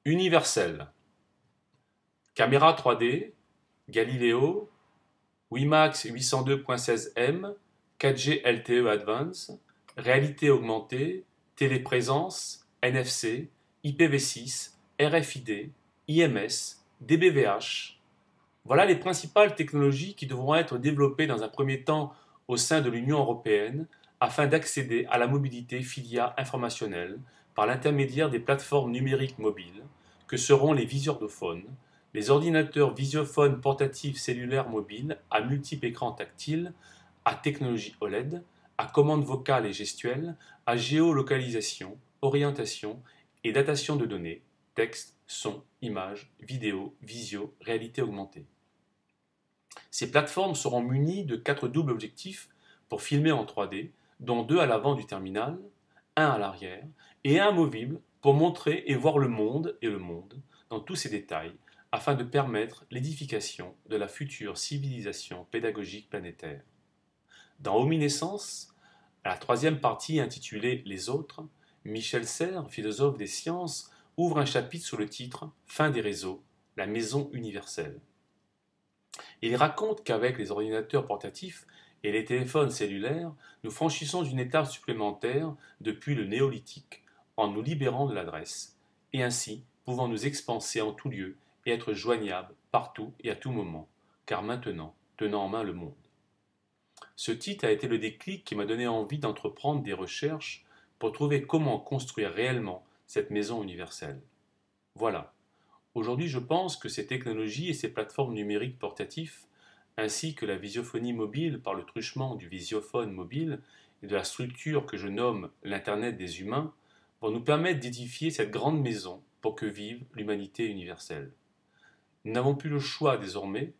Universel. Caméra 3D, Galileo, WiMAX 802.16m, 4G LTE Advance, réalité augmentée, téléprésence, NFC, IPv6, RFID, IMS, DBVH. Voilà les principales technologies qui devront être développées dans un premier temps au sein de l'Union européenne afin d'accéder à la mobilité filia informationnelle par l'intermédiaire des plateformes numériques mobiles que seront les visiordophones, les ordinateurs visiophones portatifs cellulaires mobiles à multiples écrans tactiles, à technologie OLED, à commande vocale et gestuelle, à géolocalisation, orientation et datation de données, texte, son, images, vidéo, visio, réalité augmentée. Ces plateformes seront munies de 4 doubles objectifs pour filmer en 3D, dont 2 à l'avant du terminal, un à l'arrière, et un amovible pour montrer et voir le monde et le monde dans tous ses détails, afin de permettre l'édification de la future civilisation pédagogique planétaire. Dans Omniscience, à la troisième partie intitulée Les autres, Michel Serres, philosophe des sciences, ouvre un chapitre sous le titre Fin des réseaux, la maison universelle. Il raconte qu'avec les ordinateurs portatifs et les téléphones cellulaires, nous franchissons une étape supplémentaire depuis le néolithique en nous libérant de l'adresse, et ainsi pouvant nous expanser en tout lieu et être joignables partout et à tout moment, car maintenant, tenant en main le monde. Ce titre a été le déclic qui m'a donné envie d'entreprendre des recherches pour trouver comment construire réellement cette maison universelle. Voilà. Aujourd'hui, je pense que ces technologies et ces plateformes numériques portatifs, ainsi que la visiophonie mobile par le truchement du visiophone mobile et de la structure que je nomme l'Internet des humains, vont nous permettre d'édifier cette grande maison pour que vive l'humanité universelle. Nous n'avons plus le choix désormais,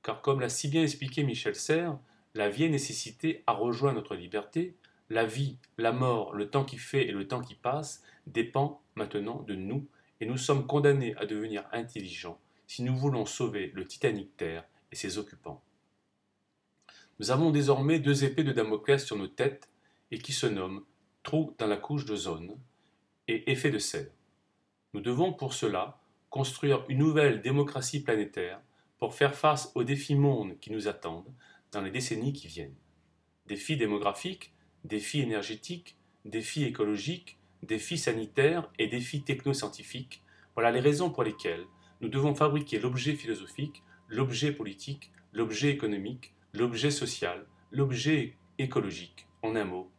car comme l'a si bien expliqué Michel Serres, la vieille nécessité a rejoint notre liberté, la vie, la mort, le temps qui fait et le temps qui passe dépend maintenant de nous, et nous sommes condamnés à devenir intelligents si nous voulons sauver le Titanic Terre et ses occupants. Nous avons désormais 2 épées de Damoclès sur nos têtes et qui se nomment trou dans la couche d'ozone et effet de serre. Nous devons pour cela construire une nouvelle démocratie planétaire pour faire face aux défis mondes qui nous attendent dans les décennies qui viennent. Défis démographiques, défis énergétiques, défis écologiques, défis sanitaires et défis technoscientifiques, voilà les raisons pour lesquelles nous devons fabriquer l'objet philosophique, l'objet politique, l'objet économique, l'objet social, l'objet écologique, en un mot,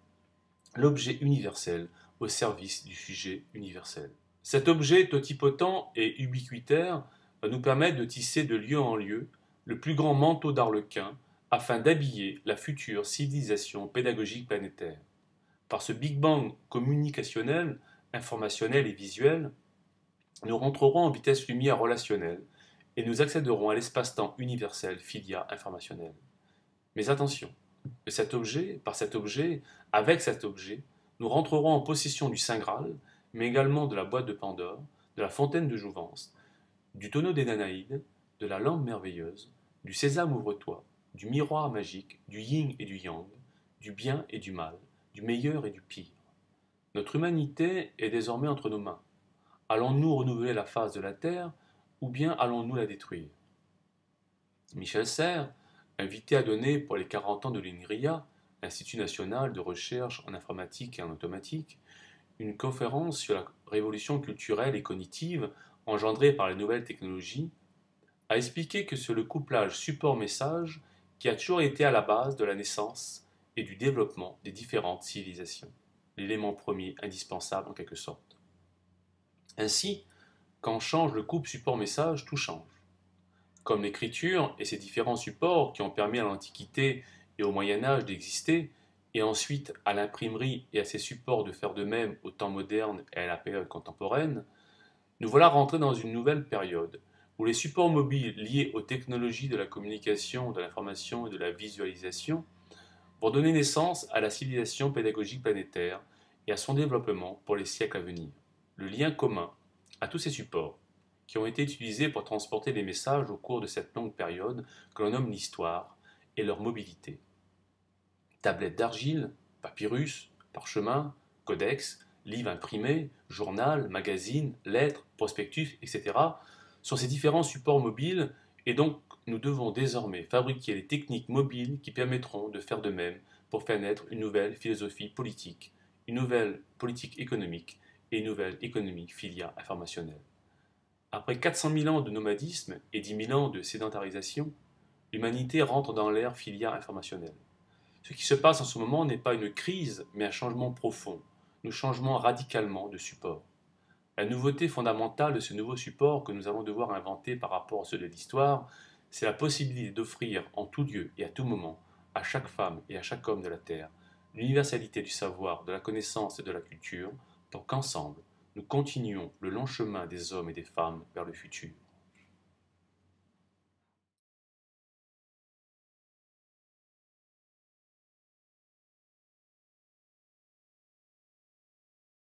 l'objet universel au service du sujet universel. Cet objet totipotent et ubiquitaire va nous permettre de tisser de lieu en lieu le plus grand manteau d'arlequin afin d'habiller la future civilisation pédagogique planétaire. Par ce Big Bang communicationnel, informationnel et visuel, nous rentrerons en vitesse lumière relationnelle et nous accéderons à l'espace-temps universel filia informationnel. Mais attention, par cet objet, avec cet objet, nous rentrerons en possession du Saint Graal, mais également de la boîte de Pandore, de la fontaine de Jouvence, du tonneau des Danaïdes, de la lampe merveilleuse, du sésame ouvre-toi, du miroir magique, du yin et du yang, du bien et du mal, du meilleur et du pire. Notre humanité est désormais entre nos mains. Allons-nous renouveler la face de la Terre ou bien allons-nous la détruire? Michel Serres, invité à donner pour les 40 ans de l'INRIA, l'Institut national de recherche en informatique et en automatique, une conférence sur la révolution culturelle et cognitive engendrée par les nouvelles technologies, a expliqué que c'est le couplage support-message qui a toujours été à la base de la naissance et du développement des différentes civilisations, l'élément premier indispensable en quelque sorte. Ainsi, quand change le couple support-message, tout change. Comme l'écriture et ses différents supports qui ont permis à l'Antiquité et au Moyen Âge d'exister, et ensuite à l'imprimerie et à ses supports de faire de même au temps moderne et à la période contemporaine, nous voilà rentrés dans une nouvelle période, où les supports mobiles liés aux technologies de la communication, de l'information et de la visualisation vont donner naissance à la civilisation pédagogique planétaire et à son développement pour les siècles à venir. Le lien commun à tous ces supports qui ont été utilisés pour transporter les messages au cours de cette longue période que l'on nomme l'histoire et leur mobilité. Tablettes d'argile, papyrus, parchemin, codex, livres imprimés, journal, magazines, lettres, prospectus, etc., sur ces différents supports mobiles, et donc nous devons désormais fabriquer les techniques mobiles qui permettront de faire de même pour faire naître une nouvelle philosophie politique, une nouvelle politique économique et une nouvelle économie filia informationnelle. Après 400 000 ans de nomadisme et 10 000 ans de sédentarisation, l'humanité rentre dans l'ère filia informationnelle. Ce qui se passe en ce moment n'est pas une crise, mais un changement profond. Nous changeons radicalement de support. La nouveauté fondamentale de ce nouveau support que nous allons devoir inventer par rapport à ceux de l'histoire, c'est la possibilité d'offrir en tout lieu et à tout moment, à chaque femme et à chaque homme de la Terre, l'universalité du savoir, de la connaissance et de la culture, pour qu'ensemble, nous continuions le long chemin des hommes et des femmes vers le futur.